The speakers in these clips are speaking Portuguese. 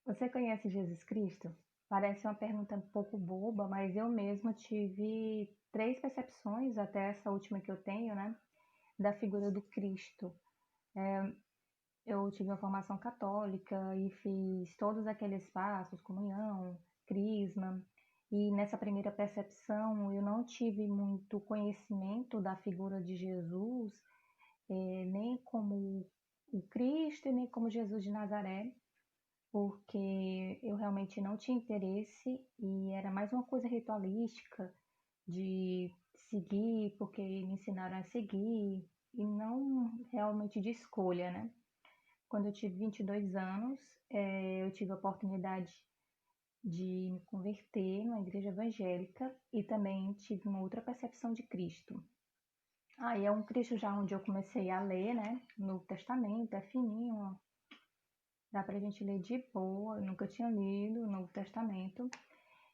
Você conhece Jesus Cristo? Parece uma pergunta um pouco boba, mas eu mesma tive três percepções, até essa última que eu tenho, né, da figura do Cristo. Eu tive uma formação católica e fiz todos aqueles passos, comunhão, crisma, e nessa primeira percepção eu não tive muito conhecimento da figura de Jesus, nem como o Cristo e nem como Jesus de Nazaré, porque eu realmente não tinha interesse e era mais uma coisa ritualística de seguir porque me ensinaram a seguir e não realmente de escolha, né? Quando eu tive 22 anos, eu tive a oportunidade de me converter numa igreja evangélica e também tive uma outra percepção de Cristo. Aí é um Cristo já onde eu comecei a ler, né? No Novo Testamento, é fininho, dá pra gente ler de boa. Eu nunca tinha lido o Novo Testamento.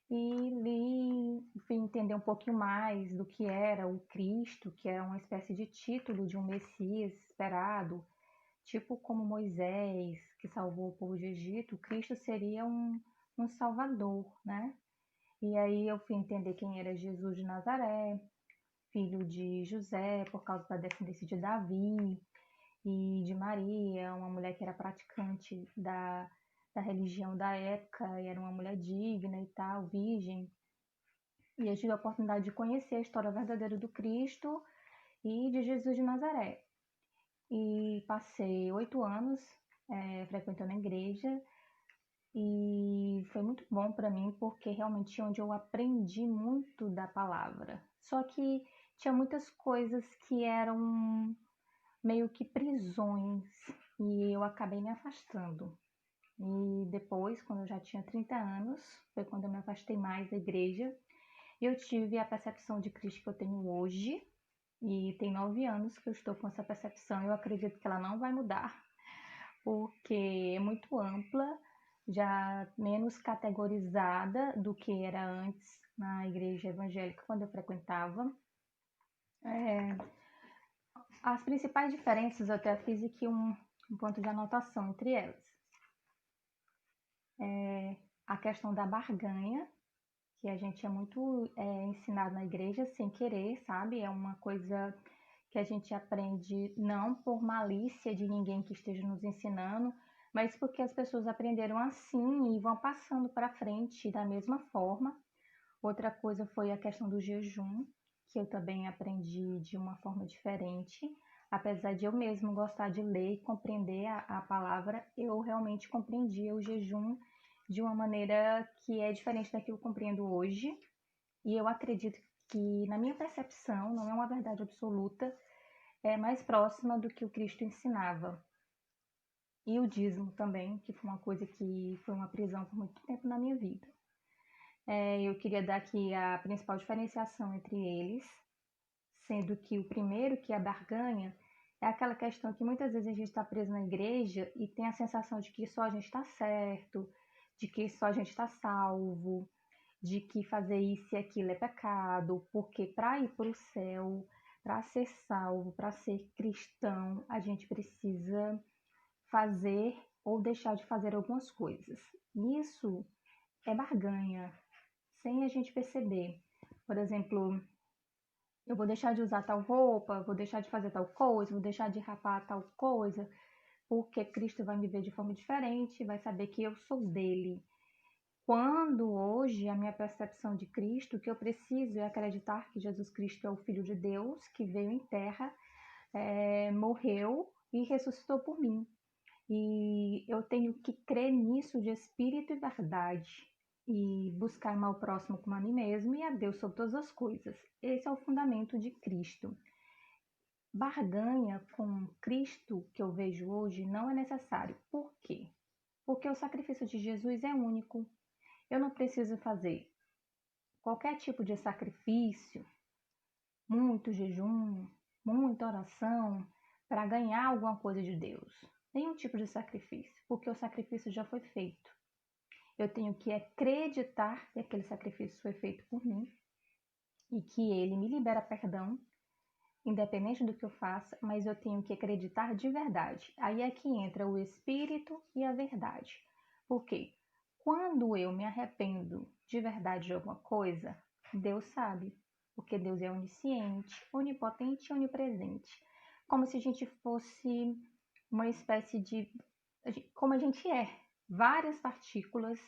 E li, fui entender um pouquinho mais do que era o Cristo, que era uma espécie de título de um Messias esperado, tipo como Moisés, que salvou o povo de Egito. Cristo seria um salvador, né? E aí eu fui entender quem era Jesus de Nazaré, filho de José, por causa da descendência de Davi, e de Maria, uma mulher que era praticante da religião da época, e era uma mulher digna e tal, virgem. E eu tive a oportunidade de conhecer a história verdadeira do Cristo e de Jesus de Nazaré. E passei 8 anos frequentando a igreja e foi muito bom para mim porque realmente é onde eu aprendi muito da palavra. Só que tinha muitas coisas que eram meio que prisões e eu acabei me afastando. E depois, quando eu já tinha 30 anos, foi quando eu me afastei mais da igreja. Eu tive a percepção de Cristo que eu tenho hoje, e tem 9 anos que eu estou com essa percepção. Eu acredito que ela não vai mudar, porque é muito ampla, já menos categorizada do que era antes na igreja evangélica quando eu frequentava. É, as principais diferenças eu até fiz aqui um ponto de anotação entre elas. A questão da barganha, que a gente é muito ensinado na igreja sem querer, sabe? É uma coisa que a gente aprende não por malícia de ninguém que esteja nos ensinando, mas porque as pessoas aprenderam assim e vão passando para frente da mesma forma. Outra coisa foi a questão do jejum, que eu também aprendi de uma forma diferente. Apesar de eu mesmo gostar de ler e compreender a palavra, eu realmente compreendia o jejum de uma maneira que é diferente da que eu compreendo hoje. E eu acredito que, na minha percepção, não é uma verdade absoluta, é mais próxima do que o Cristo ensinava. E o dízimo também, que foi uma coisa que foi uma prisão por muito tempo na minha vida. Eu queria dar aqui a principal diferenciação entre eles, sendo que o primeiro, que é a barganha, é aquela questão que muitas vezes a gente está preso na igreja e tem a sensação de que só a gente está certo, de que só a gente está salvo, de que fazer isso e aquilo é pecado, porque para ir para o céu, para ser salvo, para ser cristão, a gente precisa fazer ou deixar de fazer algumas coisas. Isso é barganha, sem a gente perceber. Por exemplo, eu vou deixar de usar tal roupa, vou deixar de fazer tal coisa, vou deixar de rapar tal coisa, porque Cristo vai me ver de forma diferente, vai saber que eu sou dele. Quando hoje a minha percepção de Cristo, que eu preciso é acreditar que Jesus Cristo é o Filho de Deus, que veio em terra, morreu e ressuscitou por mim. E eu tenho que crer nisso de espírito e verdade. E buscar amar o próximo como a mim mesmo e a Deus sobre todas as coisas. Esse é o fundamento de Cristo. Barganha com Cristo que eu vejo hoje não é necessário. Por quê? Porque o sacrifício de Jesus é único. Eu não preciso fazer qualquer tipo de sacrifício, muito jejum, muita oração, para ganhar alguma coisa de Deus. Nenhum tipo de sacrifício, porque o sacrifício já foi feito. Eu tenho que acreditar que aquele sacrifício foi feito por mim e que ele me libera perdão, independente do que eu faça, mas eu tenho que acreditar de verdade. Aí é que entra o espírito e a verdade. Por quê? quando eu me arrependo de verdade de alguma coisa, Deus sabe, porque Deus é onisciente, onipotente e onipresente. Como se a gente fosse uma espécie de, como a gente é, várias partículas,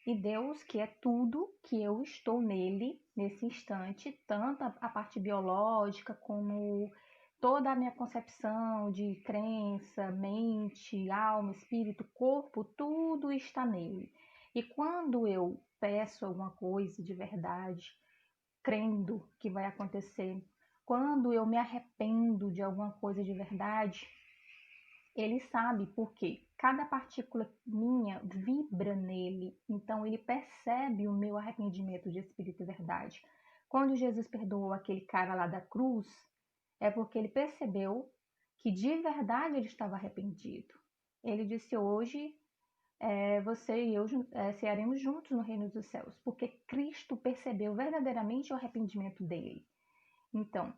e Deus, que é tudo, que eu estou nele, nesse instante, tanto a parte biológica como toda a minha concepção de crença, mente, alma, espírito, corpo, tudo está nele. E quando eu peço alguma coisa de verdade, crendo que vai acontecer, quando eu me arrependo de alguma coisa de verdade, ele sabe porque cada partícula minha vibra nele, então ele percebe o meu arrependimento de espírito e verdade. Quando Jesus perdoou aquele cara lá da cruz, é porque ele percebeu que de verdade ele estava arrependido. Ele disse: hoje você e eu cearemos juntos no reino dos céus, porque Cristo percebeu verdadeiramente o arrependimento dele. Então,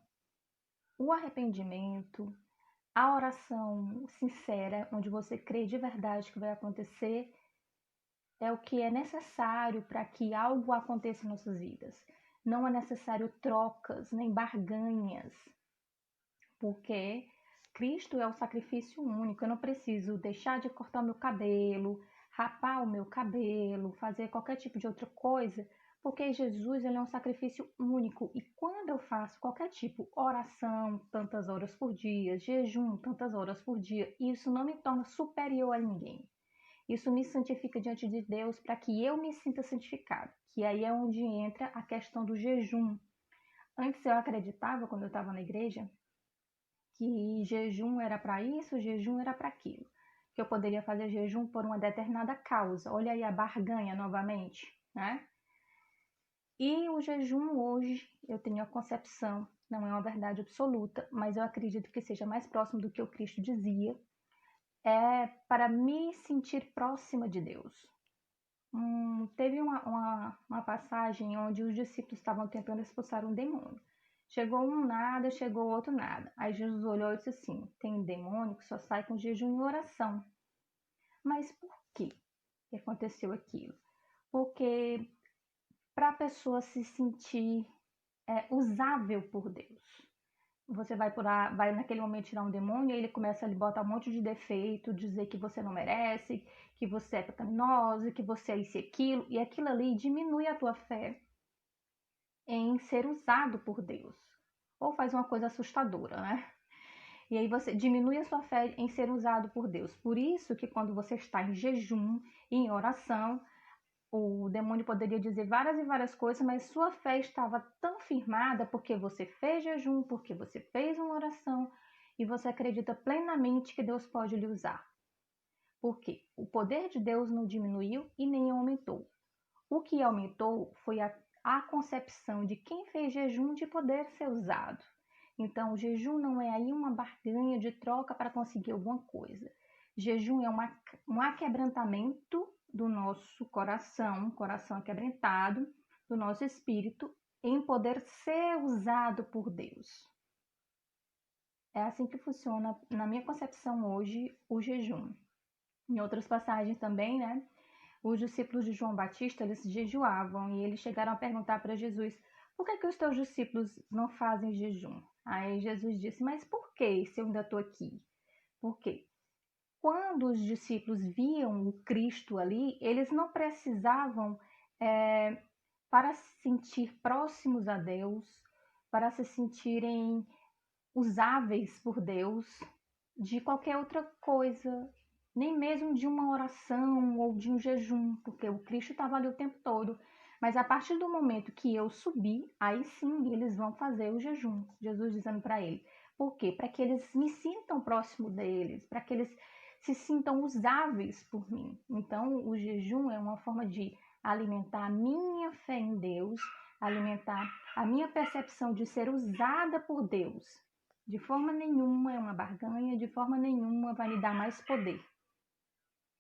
o arrependimento, a oração sincera, onde você crê de verdade que vai acontecer, é o que é necessário para que algo aconteça em nossas vidas. Não é necessário trocas nem barganhas, porque Cristo é o sacrifício único. Eu não preciso deixar de cortar o meu cabelo, rapar o meu cabelo, fazer qualquer tipo de outra coisa, porque Jesus ele é um sacrifício único. E quando eu faço qualquer tipo, oração, tantas horas por dia, jejum, tantas horas por dia, isso não me torna superior a ninguém. Isso me santifica diante de Deus para que eu me sinta santificado. Que aí é onde entra a questão do jejum. Antes eu acreditava, quando eu estava na igreja, que jejum era para isso, jejum era para aquilo. Que eu poderia fazer jejum por uma determinada causa. Olha aí a barganha novamente, né? E o jejum hoje, eu tenho a concepção, não é uma verdade absoluta, mas eu acredito que seja mais próximo do que o Cristo dizia, é para me sentir próxima de Deus. Teve uma passagem onde os discípulos estavam tentando expulsar um demônio. Chegou um nada, chegou outro nada. Aí Jesus olhou e disse assim: tem demônio que só sai com jejum e oração. Mas por que aconteceu aquilo? Porque para a pessoa se sentir usável por Deus. Você vai naquele momento tirar um demônio e ele começa a lhe botar um monte de defeito, dizer que você não merece, que você é pecaminosa, que você é isso e aquilo, e aquilo ali diminui a tua fé em ser usado por Deus. Ou faz uma coisa assustadora, né? E aí você diminui a sua fé em ser usado por Deus. Por isso que quando você está em jejum, em oração, o demônio poderia dizer várias e várias coisas, mas sua fé estava tão firmada porque você fez jejum, porque você fez uma oração e você acredita plenamente que Deus pode lhe usar. Porque o poder de Deus não diminuiu e nem aumentou. O que aumentou foi a concepção de quem fez jejum de poder ser usado. Então, o jejum não é aí uma barganha de troca para conseguir alguma coisa. Jejum é um aquebrantamento do nosso coração aquebrantado, do nosso espírito, em poder ser usado por Deus. É assim que funciona, na minha concepção hoje, o jejum. Em outras passagens também, né? Os discípulos de João Batista, eles jejuavam e eles chegaram a perguntar para Jesus: por que os teus discípulos não fazem jejum? Aí Jesus disse: mas por que se eu ainda estou aqui? Por quê? Quando os discípulos viam o Cristo ali, eles não precisavam, para se sentir próximos a Deus, para se sentirem usáveis por Deus, de qualquer outra coisa, nem mesmo de uma oração ou de um jejum, porque o Cristo estava ali o tempo todo. Mas a partir do momento que eu subi, aí sim eles vão fazer o jejum. Jesus dizendo para ele. Por quê? Para que eles me sintam próximo deles, para que eles se sintam usáveis por mim. Então, o jejum é uma forma de alimentar a minha fé em Deus, alimentar a minha percepção de ser usada por Deus. De forma nenhuma é uma barganha, de forma nenhuma vai me dar mais poder.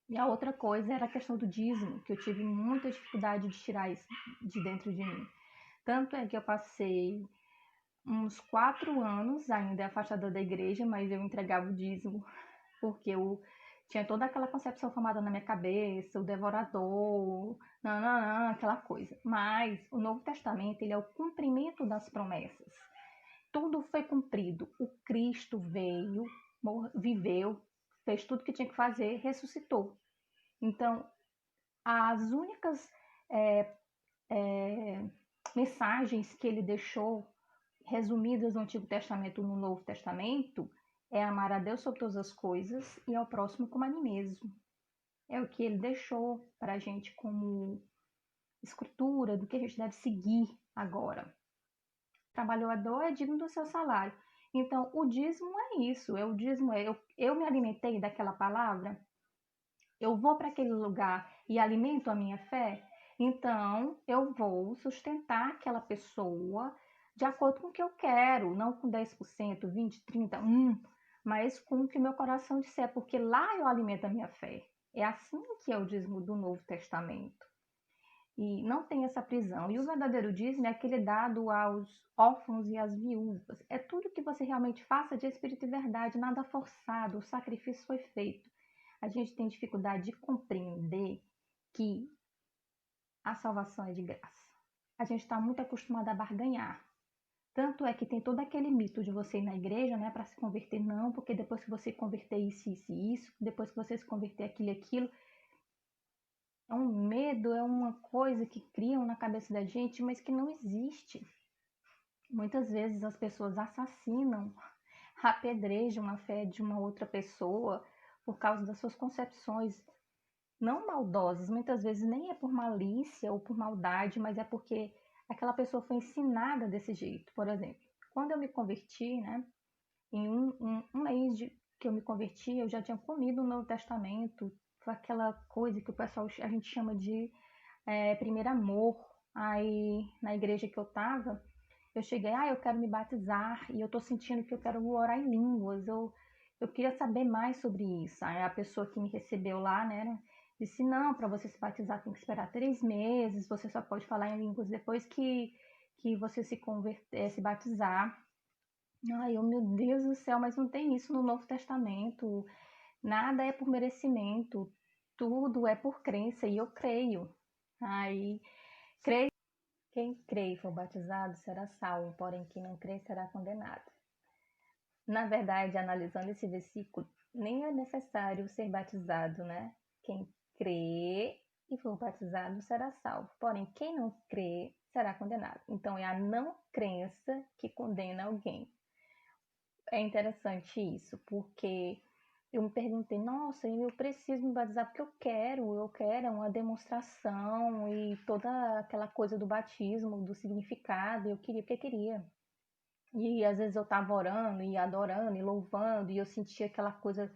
E a outra coisa era a questão do dízimo, que eu tive muita dificuldade de tirar isso de dentro de mim. Tanto é que eu passei uns 4 anos ainda afastada da igreja, mas eu entregava o dízimo, porque eu tinha toda aquela concepção formada na minha cabeça, o devorador, nananã, aquela coisa. Mas o Novo Testamento, ele é o cumprimento das promessas. Tudo foi cumprido. O Cristo veio, viveu, fez tudo que tinha que fazer, ressuscitou. Então, as únicas mensagens que ele deixou resumidas no Antigo Testamento e no Novo Testamento é amar a Deus sobre todas as coisas e ao próximo como a mim mesmo. É o que ele deixou para a gente como escritura do que a gente deve seguir agora. Trabalhador é digno do seu salário. Então, o dízimo é isso. O dízimo é eu me alimentei daquela palavra, eu vou para aquele lugar e alimento a minha fé, então eu vou sustentar aquela pessoa de acordo com o que eu quero, não com 10%, 20%, 30%, mas com o que meu coração disser, porque lá eu alimento a minha fé. É assim que é o dízimo do Novo Testamento. E não tem essa prisão. E o verdadeiro dízimo é aquele dado aos órfãos e às viúvas. É tudo que você realmente faça de espírito e verdade, nada forçado, o sacrifício foi feito. A gente tem dificuldade de compreender que a salvação é de graça. A gente está muito acostumado a barganhar. Tanto é que tem todo aquele mito de você ir na igreja, né, para se converter, não, porque depois que você converter isso, isso e isso, depois que você se converter aquilo e aquilo, é um medo, é uma coisa que criam na cabeça da gente, mas que não existe. Muitas vezes as pessoas assassinam, apedrejam a fé de uma outra pessoa por causa das suas concepções não maldosas, muitas vezes nem é por malícia ou por maldade, mas é porque aquela pessoa foi ensinada desse jeito. Por exemplo, quando eu me converti, né, em um mês que eu me converti, eu já tinha comido o Novo Testamento, foi aquela coisa que o pessoal, a gente chama de primeiro amor. Aí, na igreja que eu tava, eu cheguei, eu quero me batizar, e eu tô sentindo que eu quero orar em línguas, eu queria saber mais sobre isso. Aí a pessoa que me recebeu lá, né, disse, não, para você se batizar tem que esperar 3 meses, você só pode falar em línguas depois que você se converter, se batizar. Ai, meu Deus do céu, mas não tem isso no Novo Testamento. Nada é por merecimento, tudo é por crença, e eu creio. Aí, creio. Quem crê e for batizado será salvo, porém quem não crê será condenado. Na verdade, analisando esse versículo, nem é necessário ser batizado, né? Quem crê e for batizado será salvo, porém quem não crê será condenado. Então é a não crença que condena alguém. É interessante isso, porque eu me perguntei, nossa, eu preciso me batizar porque eu quero uma demonstração e toda aquela coisa do batismo, do significado, eu queria porque queria. E às vezes eu tava orando e adorando e louvando e eu sentia aquela coisa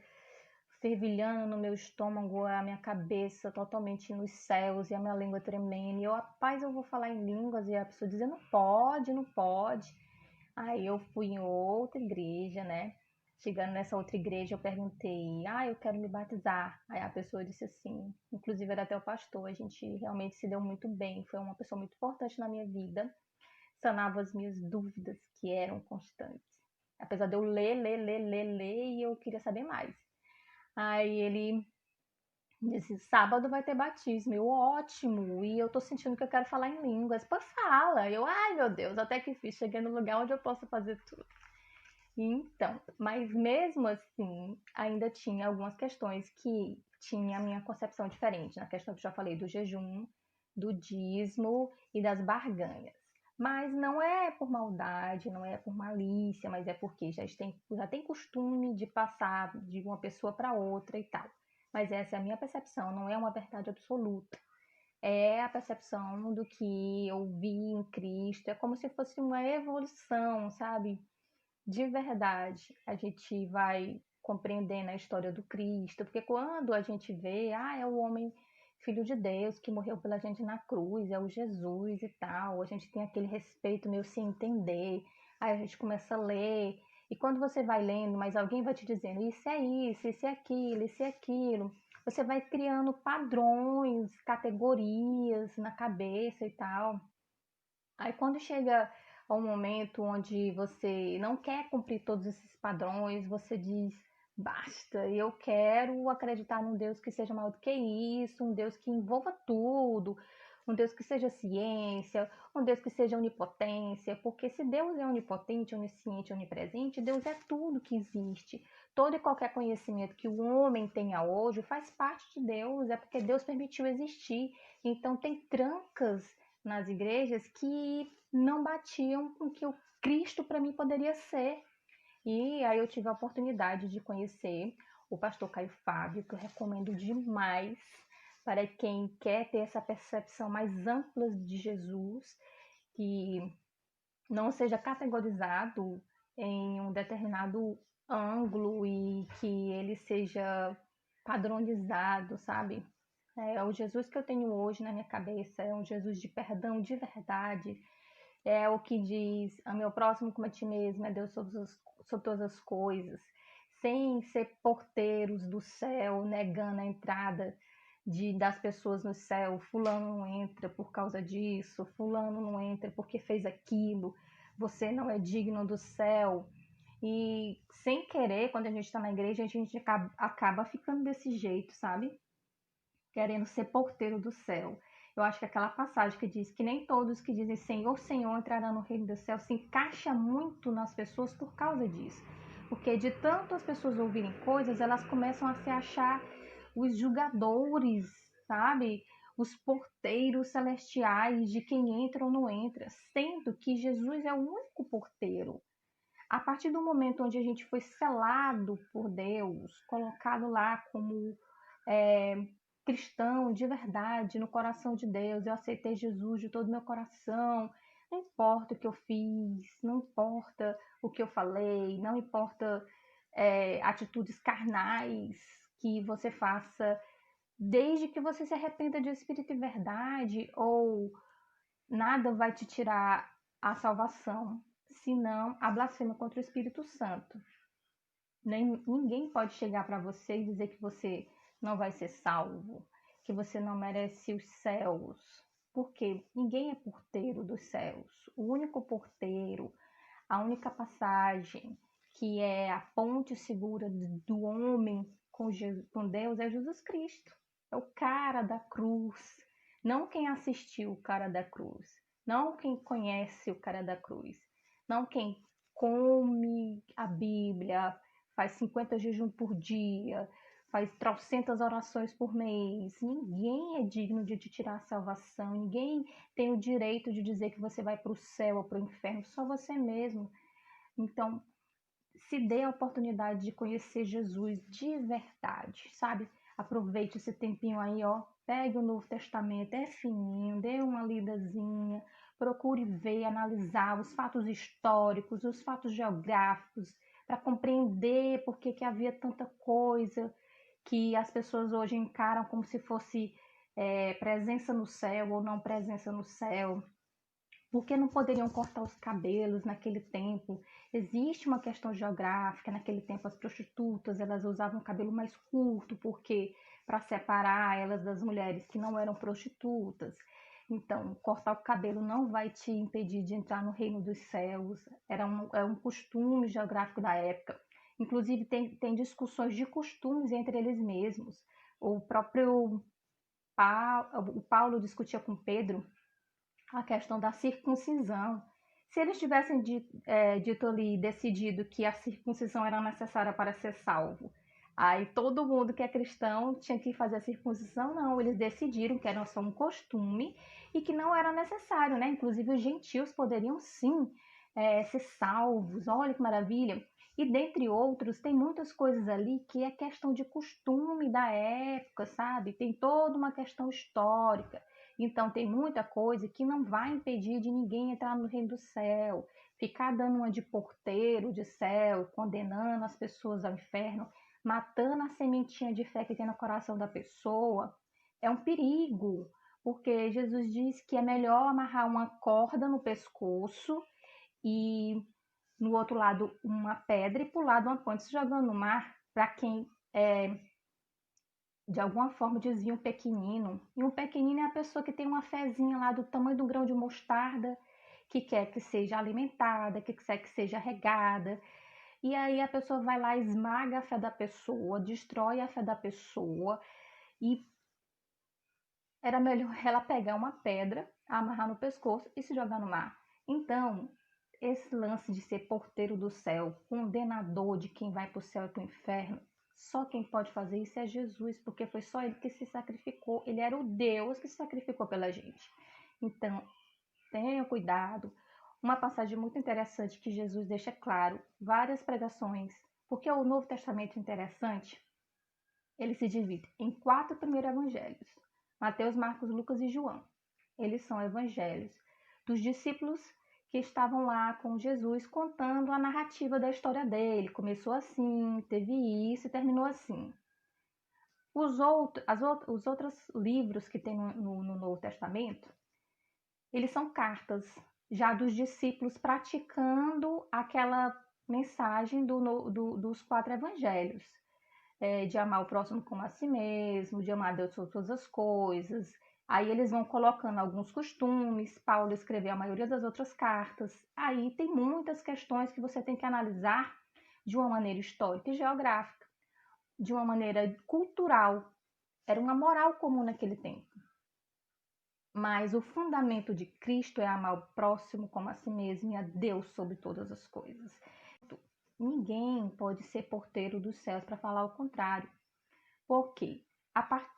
fervilhando no meu estômago, a minha cabeça totalmente nos céus e a minha língua tremendo. E eu, rapaz, eu vou falar em línguas e a pessoa dizia, não pode, não pode. Aí eu fui em outra igreja, né? Chegando nessa outra igreja, eu perguntei, eu quero me batizar. Aí a pessoa disse assim, inclusive era até o pastor, a gente realmente se deu muito bem, foi uma pessoa muito importante na minha vida, sanava as minhas dúvidas, que eram constantes. Apesar de eu ler, e eu queria saber mais. Aí ele disse, sábado vai ter batismo. Eu, ótimo, e eu tô sentindo que eu quero falar em línguas. Pô, fala. Eu, ai meu Deus, até que fiz, cheguei no lugar onde eu posso fazer tudo. Então, mas mesmo assim, ainda tinha algumas questões que tinha a minha concepção diferente, na questão que eu já falei do jejum, do dízimo e das barganhas. Mas não é por maldade, não é por malícia, mas é porque já tem costume de passar de uma pessoa para outra e tal. Mas essa é a minha percepção, não é uma verdade absoluta. É a percepção do que eu vi em Cristo, é como se fosse uma evolução, sabe? De verdade, a gente vai compreendendo a história do Cristo, porque quando a gente vê, é o homem filho de Deus que morreu pela gente na cruz, é o Jesus e tal, a gente tem aquele respeito meio sem entender, aí a gente começa a ler, e quando você vai lendo, mas alguém vai te dizendo, isso é aquilo, isso é aquilo, você vai criando padrões, categorias na cabeça e tal. Aí quando chega a um momento onde você não quer cumprir todos esses padrões, você diz, basta, eu quero acreditar num Deus que seja maior do que isso, um Deus que envolva tudo, um Deus que seja ciência, um Deus que seja onipotência, porque se Deus é onipotente, onisciente, onipresente, Deus é tudo que existe. Todo e qualquer conhecimento que o homem tenha hoje faz parte de Deus, é porque Deus permitiu existir. Então tem trancas nas igrejas que não batiam com o que o Cristo para mim poderia ser. E aí eu tive a oportunidade de conhecer o pastor Caio Fábio, que eu recomendo demais para quem quer ter essa percepção mais ampla de Jesus, que não seja categorizado em um determinado ângulo e que ele seja padronizado, sabe? É o Jesus que eu tenho hoje na minha cabeça, é um Jesus de perdão de verdade, é o que diz: "A meu próximo como a ti mesmo, é Deus sobre todas as coisas", sem ser porteiros do céu, negando a entrada das pessoas no céu. Fulano não entra por causa disso, fulano não entra porque fez aquilo, você não é digno do céu. E sem querer, quando a gente está na igreja, a gente acaba ficando desse jeito, sabe? Querendo ser porteiro do céu. Eu acho que aquela passagem que diz que nem todos que dizem Senhor, Senhor entrarão no reino do céu se encaixa muito nas pessoas por causa disso. Porque de tanto as pessoas ouvirem coisas, elas começam a se achar os julgadores, sabe? Os porteiros celestiais de quem entra ou não entra, sendo que Jesus é o único porteiro. A partir do momento onde a gente foi selado por Deus, colocado lá como é, cristão de verdade, no coração de Deus, eu aceitei Jesus de todo o meu coração, não importa o que eu fiz, não importa o que eu falei, não importa atitudes carnais que você faça, desde que você se arrependa de espírito e verdade, ou nada vai te tirar a salvação, senão a blasfêmia contra o Espírito Santo. Ninguém pode chegar para você e dizer que você não vai ser salvo, que você não merece os céus, porque ninguém é porteiro dos céus. O único porteiro, a única passagem que é a ponte segura do homem com Deus é Jesus Cristo. É o cara da cruz, não quem assistiu o cara da cruz, não quem conhece o cara da cruz, não quem come a Bíblia, faz 50 jejum por dia, faz trocentas orações por mês. Ninguém é digno de te tirar a salvação, ninguém tem o direito de dizer que você vai para o céu ou para o inferno, só você mesmo. Então, se dê a oportunidade de conhecer Jesus de verdade, sabe? Aproveite esse tempinho aí, ó. Pegue o Novo Testamento, é fininho, dê uma lidazinha, procure ver, analisar os fatos históricos, os fatos geográficos, para compreender por que havia tanta coisa que as pessoas hoje encaram como se fosse presença no céu ou não presença no céu. Por que não poderiam cortar os cabelos naquele tempo? Existe uma questão geográfica. Naquele tempo, as prostitutas elas usavam o cabelo mais curto, porque para separar elas das mulheres que não eram prostitutas. Então, cortar o cabelo não vai te impedir de entrar no reino dos céus. É um costume geográfico da época. Inclusive, tem discussões de costumes entre eles mesmos. O próprio Paulo discutia com Pedro a questão da circuncisão. Se eles tivessem dito ali, decidido que a circuncisão era necessária para ser salvo, aí todo mundo que é cristão tinha que fazer a circuncisão, não. Eles decidiram que era só um costume e que não era necessário, né? Inclusive os gentios poderiam sim ser salvos. Olha que maravilha! E dentre outros, tem muitas coisas ali que é questão de costume da época, sabe? Tem toda uma questão histórica. Então, tem muita coisa que não vai impedir de ninguém entrar no reino do céu, ficar dando uma de porteiro de céu, condenando as pessoas ao inferno, matando a sementinha de fé que tem no coração da pessoa, é um perigo, porque Jesus diz que é melhor amarrar uma corda no pescoço e no outro lado uma pedra e pular de uma ponte se jogando no mar, para quem de alguma forma desvia um pequenino. E um pequenino é a pessoa que tem uma fezinha lá do tamanho do grão de mostarda, que quer que seja alimentada, que quer que seja regada. E aí a pessoa vai lá, esmaga a fé da pessoa, destrói a fé da pessoa, e era melhor ela pegar uma pedra, amarrar no pescoço e se jogar no mar. Então, esse lance de ser porteiro do céu, condenador de quem vai para o céu e para o inferno, só quem pode fazer isso é Jesus, porque foi só ele que se sacrificou. Ele era o Deus que se sacrificou pela gente. Então, tenha cuidado. Uma passagem muito interessante que Jesus deixa claro, várias pregações, porque o Novo Testamento é interessante, ele se divide em 4 primeiros evangelhos: Mateus, Marcos, Lucas e João. Eles são evangelhos dos discípulos que estavam lá com Jesus, contando a narrativa da história dele. Começou assim, teve isso e terminou assim. Os outros livros que tem no Novo Testamento, eles são cartas já dos discípulos praticando aquela mensagem dos 4 evangelhos. De amar o próximo como a si mesmo, de amar Deus sobre todas as coisas. Aí eles vão colocando alguns costumes. Paulo escreveu a maioria das outras cartas. Aí tem muitas questões que você tem que analisar de uma maneira histórica e geográfica, de uma maneira cultural. Era uma moral comum naquele tempo. Mas o fundamento de Cristo é amar o próximo como a si mesmo e a Deus sobre todas as coisas. Ninguém pode ser porteiro dos céus para falar o contrário. Por quê?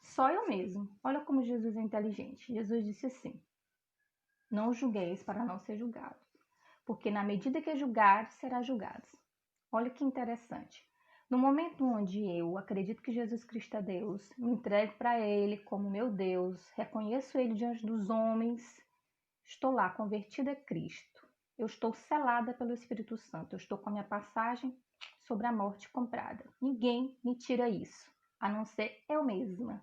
Só eu mesmo. Olha como Jesus é inteligente. Jesus disse assim: não julgueis para não ser julgados, porque na medida que julgares, será julgados. Olha que interessante. No momento onde eu acredito que Jesus Cristo é Deus, me entrego para Ele como meu Deus, reconheço Ele diante dos homens, estou lá convertida a Cristo. Eu estou selada pelo Espírito Santo. Eu estou com a minha passagem sobre a morte comprada. Ninguém me tira isso, a não ser eu mesma.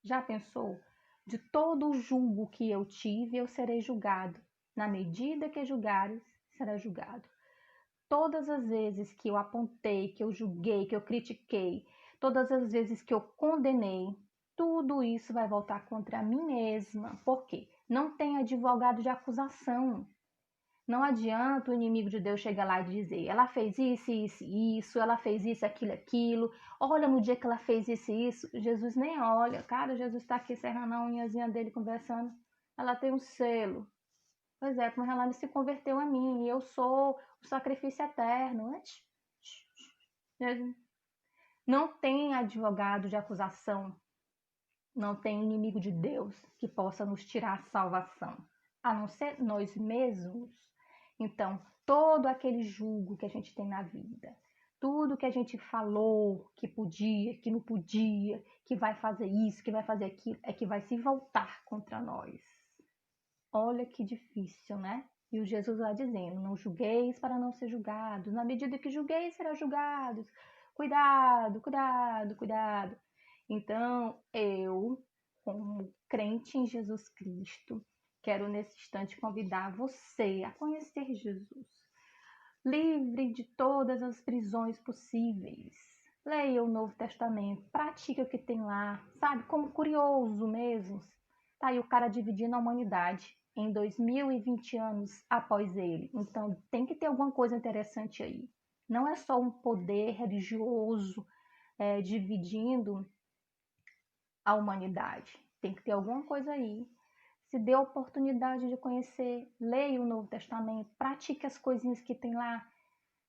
Já pensou? De todo o julgo que eu tive, eu serei julgado. Na medida que julgares, será julgado. Todas as vezes que eu apontei, que eu julguei, que eu critiquei, todas as vezes que eu condenei, tudo isso vai voltar contra mim mesma. Por quê? Não tem advogado de acusação. Não adianta o inimigo de Deus chegar lá e dizer: ela fez isso, isso, isso, ela fez isso, aquilo, aquilo. Olha no dia que ela fez isso, isso. Jesus nem olha. Cara, Jesus está aqui serrando a unhazinha dele, conversando. Ela tem um selo. Pois é, mas ela se converteu a mim. E eu sou o sacrifício eterno. Não tem advogado de acusação. Não tem inimigo de Deus que possa nos tirar a salvação, a não ser nós mesmos. Então, todo aquele julgo que a gente tem na vida, tudo que a gente falou que podia, que não podia, que vai fazer isso, que vai fazer aquilo, é que vai se voltar contra nós. Olha que difícil, né? E o Jesus lá dizendo: não julgueis para não ser julgados. Na medida que julgueis, serão julgados. Cuidado, cuidado, cuidado. Então, eu, como crente em Jesus Cristo, quero nesse instante convidar você a conhecer Jesus. Livre de todas as prisões possíveis. Leia o Novo Testamento, pratique o que tem lá, sabe? Como curioso mesmo. Tá aí o cara dividindo a humanidade em 2020 anos após ele. Então, tem que ter alguma coisa interessante aí. Não é só um poder religioso dividindo a humanidade. Tem que ter alguma coisa aí. Se dê a oportunidade de conhecer, leia o Novo Testamento, pratique as coisinhas que tem lá.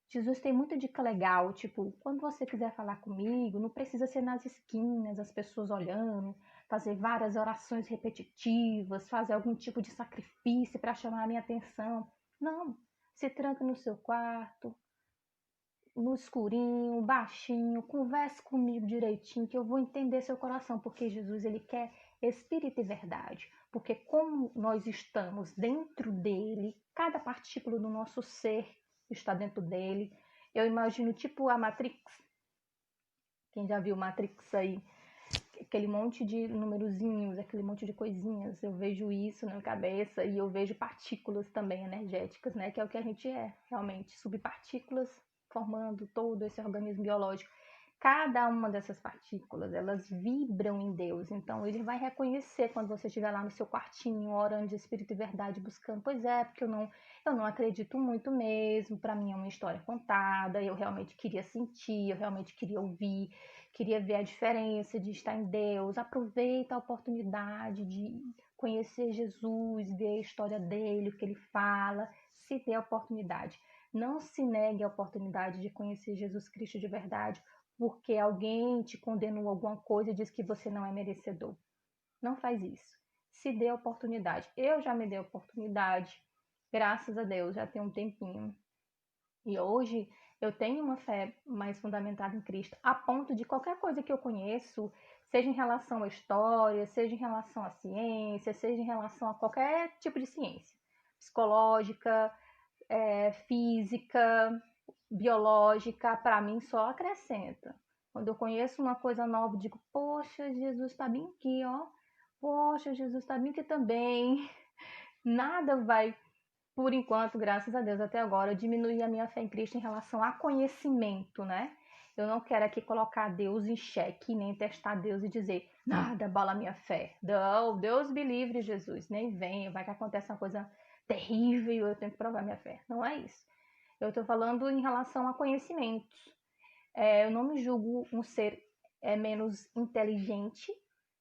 Jesus tem muita dica legal, tipo, quando você quiser falar comigo, não precisa ser nas esquinas, as pessoas olhando, fazer várias orações repetitivas, fazer algum tipo de sacrifício para chamar a minha atenção. Não, se tranca no seu quarto, no escurinho, baixinho, converse comigo direitinho, que eu vou entender seu coração, porque Jesus, ele quer espírito e verdade, porque como nós estamos dentro dele, cada partícula do nosso ser está dentro dele. Eu imagino tipo a Matrix. Quem já viu Matrix aí? Aquele monte de numerozinhos, aquele monte de coisinhas. Eu vejo isso na cabeça e eu vejo partículas também energéticas, né? Que é o que a gente é, realmente. Subpartículas formando todo esse organismo biológico. Cada uma dessas partículas, elas vibram em Deus. Então, ele vai reconhecer quando você estiver lá no seu quartinho, orando de espírito e verdade, buscando. Pois é, porque eu não acredito muito mesmo. Para mim é uma história contada. Eu realmente queria sentir, eu realmente queria ouvir, queria ver a diferença de estar em Deus. Aproveita a oportunidade de conhecer Jesus, ver a história dele, o que ele fala. Se dê a oportunidade. Não se negue a oportunidade de conhecer Jesus Cristo de verdade porque alguém te condenou alguma coisa e diz que você não é merecedor. Não faz isso. Se dê a oportunidade. Eu já me dei a oportunidade, graças a Deus, já tem um tempinho. E hoje eu tenho uma fé mais fundamentada em Cristo, a ponto de qualquer coisa que eu conheço, seja em relação à história, seja em relação à ciência, seja em relação a qualquer tipo de ciência, psicológica, física, biológica, para mim só acrescenta. Quando eu conheço uma coisa nova, eu digo, poxa, Jesus está bem aqui, ó. Poxa, Jesus está bem aqui também. Nada vai, por enquanto, graças a Deus, até agora, diminuir a minha fé em Cristo em relação a conhecimento, né? Eu não quero aqui colocar Deus em xeque, nem testar Deus e dizer, nada abala a minha fé. Não, Deus me livre, Jesus, nem venha, vai que acontece uma coisa terrível e eu tenho que provar minha fé. Não é isso. Eu estou falando em relação a conhecimentos. Eu não me julgo um ser menos inteligente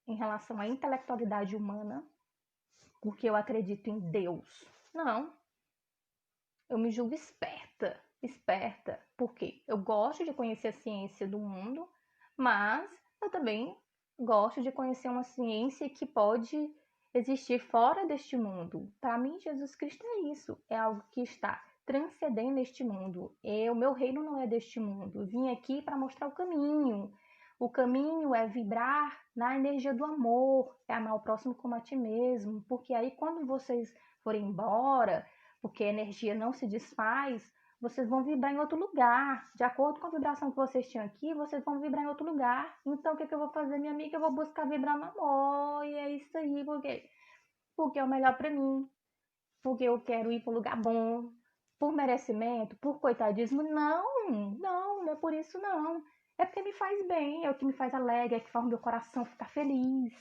em relação à intelectualidade humana, porque eu acredito em Deus. Não, eu me julgo esperta, esperta, porque eu gosto de conhecer a ciência do mundo, mas eu também gosto de conhecer uma ciência que pode existir fora deste mundo. Para mim, Jesus Cristo é isso, é algo que está transcendendo este mundo. O meu reino não é deste mundo. Eu vim aqui para mostrar o caminho. O caminho é vibrar na energia do amor, é amar o próximo como a ti mesmo, porque aí quando vocês forem embora, porque a energia não se desfaz, vocês vão vibrar em outro lugar. De acordo com a vibração que vocês tinham aqui, vocês vão vibrar em outro lugar. Então, o que eu vou fazer, minha amiga? Eu vou buscar vibrar no amor. E é isso aí, porque é o melhor para mim. Porque eu quero ir para um lugar bom. Por merecimento, por coitadismo. Não é por isso, não. É porque me faz bem, é o que me faz alegre, é que faz o meu coração ficar feliz.